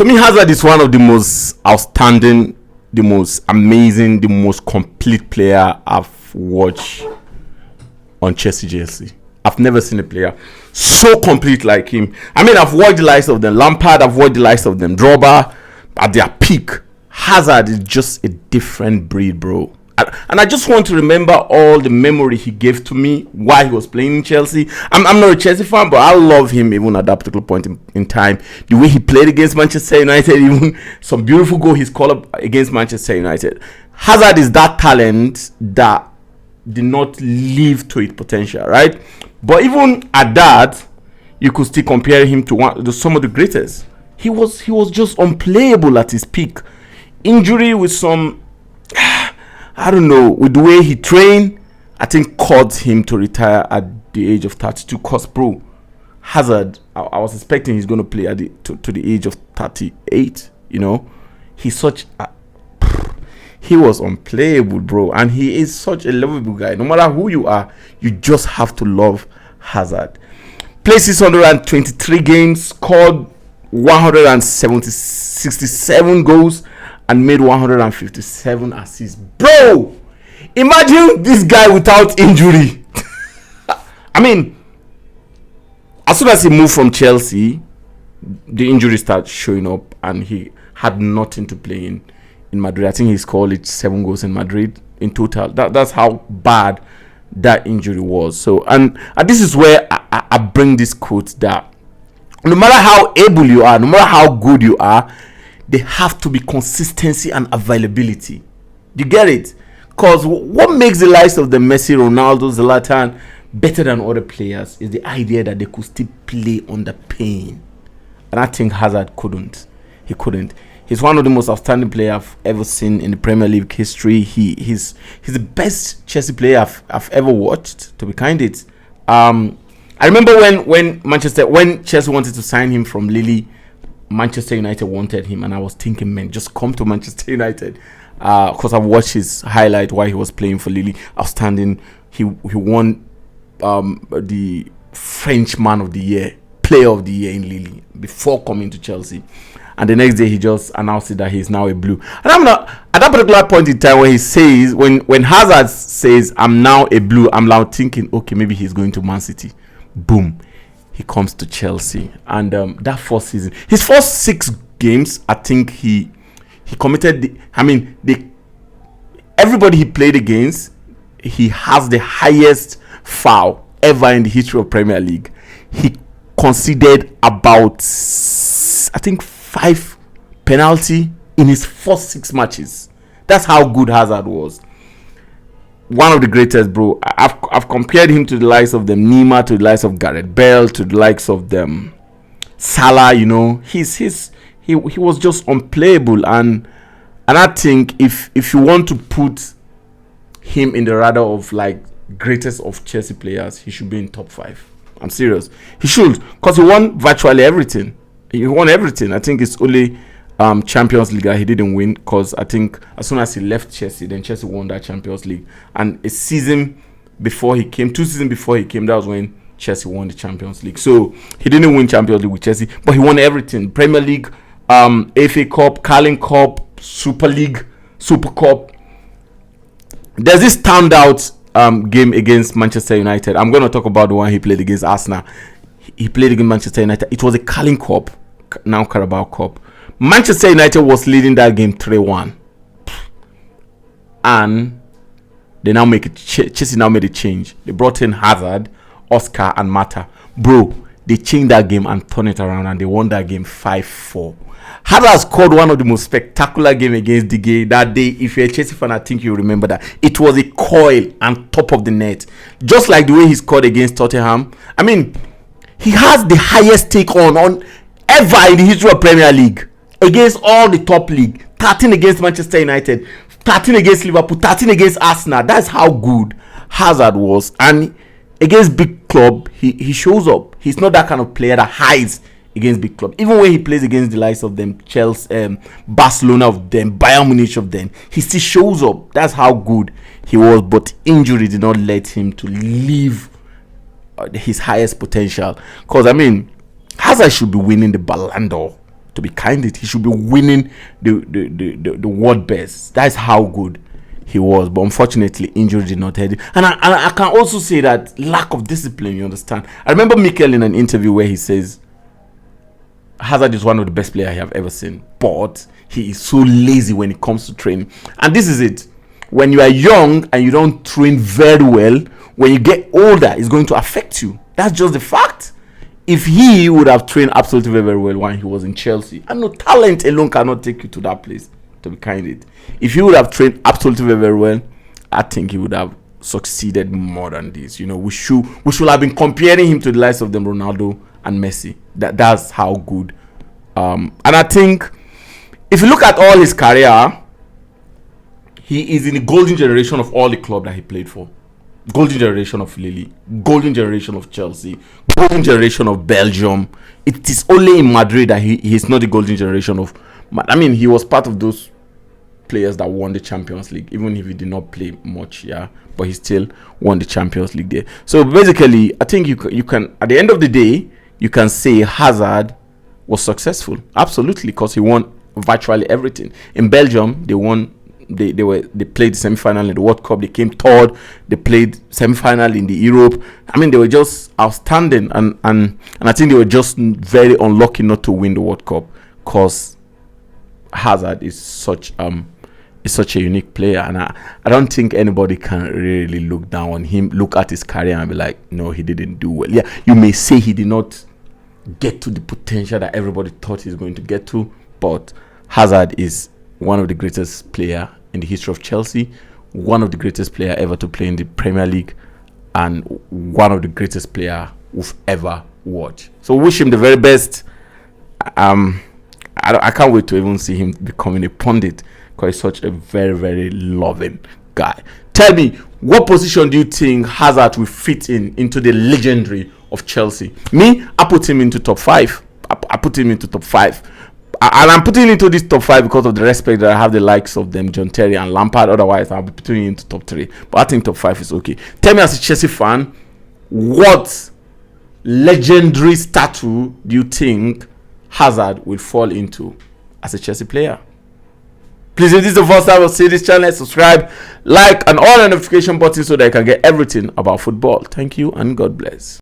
To me, Hazard is one of the most outstanding, the most amazing, the most complete player I've watched on Chelsea jersey. I've never seen a player so complete like him. I mean, I've watched the likes of them Lampard, I've watched the likes of them Drogba at their peak. Hazard is just a different breed, bro. And I just want to remember all the memory he gave to me while he was playing in Chelsea. I'm not a Chelsea fan, but I love him even at that particular point in time. The way he played against Manchester United, even some beautiful goal he's called up against Manchester United. Hazard is that talent that did not live to its potential, right? But even at that, you could still compare him to some of the greatest. He was just unplayable at his peak. Injury with some, I don't know, with the way he trained, I think caused him to retire at the age of 32. Cause bro, Hazard, I was expecting he's going to play at to the age of 38. You know, he's such a, he was unplayable, bro, and he is such a lovable guy. No matter who you are, you just have to love Hazard. Played 623 games, scored 167 goals, and made 157 assists. Bro, imagine this guy without injury. I mean, as soon as he moved from Chelsea, the injury started showing up, and he had nothing to play in Madrid. I think he scored 7 goals in Madrid in total. That's how bad that injury was. So, and this is where I bring this quote that no matter how able you are, no matter how good you are, there have to be consistency and availability. You get it? Because what makes the likes of the Messi, Ronaldo, Zlatan better than other players is the idea that they could still play under pain. And I think Hazard couldn't. He couldn't. He's one of the most outstanding players I've ever seen in the Premier League history. He's the best Chelsea player I've ever watched, to be candid. I remember when Chelsea wanted to sign him from Lille, Manchester United wanted him, and I was thinking, man, just come to Manchester United. Because I've watched his highlight while he was playing for Lille. Outstanding. He won the French Man of the Year, Player of the Year in Lille before coming to Chelsea. And the next day he just announced that he's now a blue. And I'm not at that particular point in time when he says, when Hazard says I'm now a blue, I'm now thinking, okay, maybe he's going to Man City. Boom, he comes to Chelsea. And that first season, his first 6 games, I think he committed everybody he played against, he has the highest foul ever in the history of Premier League. He conceded about, I think, 5 penalty in his first 6 matches. That's how good Hazard was. One of the greatest, bro. I've compared him to the likes of them Neymar, to the likes of Gareth Bale, to the likes of them Salah. You know, he was just unplayable, and I think if you want to put him in the radar of like greatest of Chelsea players, he should be in top 5. I'm serious. He should, because he won virtually everything. He won everything. I think it's only Champions League that he didn't win, because I think as soon as he left Chelsea, then Chelsea won that Champions League. And a season before he came, 2 seasons before he came, that was when Chelsea won the Champions League. So he didn't win Champions League with Chelsea, but he won everything: Premier League, FA Cup, Carling Cup, Super League, Super Cup. There's this standout game against Manchester United. I'm going to talk about the one he played against Arsenal. He played against Manchester United. It was a Carling Cup, now Carabao Cup. Manchester United was leading that game 3-1, and they now make it. Chelsea now made a change. They brought in Hazard, Oscar, and Mata. Bro, they changed that game and turned it around, and they won that game 5-4. Hazard scored one of the most spectacular games against De Gea that day. If you're a Chelsea fan, I think you remember that. It was a coil and top of the net, just like the way he scored against Tottenham. I mean, he has the highest take on ever in the history of Premier League against all the top league. 13 against Manchester United, 13 against Liverpool, 13 against Arsenal. That's how good Hazard was. And against big club, he shows up. He's not that kind of player that hides against big club. Even when he plays against the likes of them Chelsea, Barcelona of them, Bayern Munich of them, he still shows up. That's how good he was. But injury did not let him to live his highest potential. Because I mean, Hazard should be winning the Ballon d'Or To be candid, he should be winning the world best. That's how good he was. But unfortunately, injury did not help him. And I can also say that lack of discipline, you understand. I remember Mikel in an interview where he says Hazard is one of the best players I have ever seen, but he is so lazy when it comes to training. And this is it. When you are young and you don't train very well, when you get older, it's going to affect you. That's just the fact. If he would have trained absolutely very, very well when he was in Chelsea, I know talent alone cannot take you to that place, to be candid. If he would have trained absolutely very, very well, I think he would have succeeded more than this. You know, we should have been comparing him to the likes of them Ronaldo and Messi. That's how good. And I think if you look at all his career, he is in the golden generation of all the clubs that he played for. Golden generation of Lille, golden generation of Chelsea, golden generation of Belgium. It is only in Madrid that he is not the golden generation of. I mean, he was part of those players that won the Champions League, even if he did not play much, yeah. But he still won the Champions League there. So basically, I think you can at the end of the day, you can say Hazard was successful, absolutely, because he won virtually everything. In Belgium, they won. They played the semi-final in the World Cup. They came third. They played semi-final in the Europe. I mean, they were just outstanding, and I think they were just very unlucky not to win the World Cup, because Hazard is such a unique player, and I don't think anybody can really look down on him, look at his career and be like, no, he didn't do well. Yeah, you may say he did not get to the potential that everybody thought he's going to get to, but Hazard is one of the greatest player in the history of Chelsea, one of the greatest player ever to play in the Premier League, and one of the greatest player we've ever watched. So wish him the very best. I can't wait to even see him becoming a pundit, because he's such a very, very loving guy. Tell me, what position do you think Hazard will fit into the legendary of Chelsea? Me, I put him into top 5. I put him into top 5. And I'm putting him into this top 5 because of the respect that I have the likes of them, John Terry and Lampard. Otherwise, I'll be putting him into top 3. But I think top 5 is okay. Tell me, as a Chelsea fan, what legendary statue do you think Hazard will fall into as a Chelsea player? Please, if this is the first time you see this channel, subscribe, like, and all the notification buttons so that you can get everything about football. Thank you and God bless.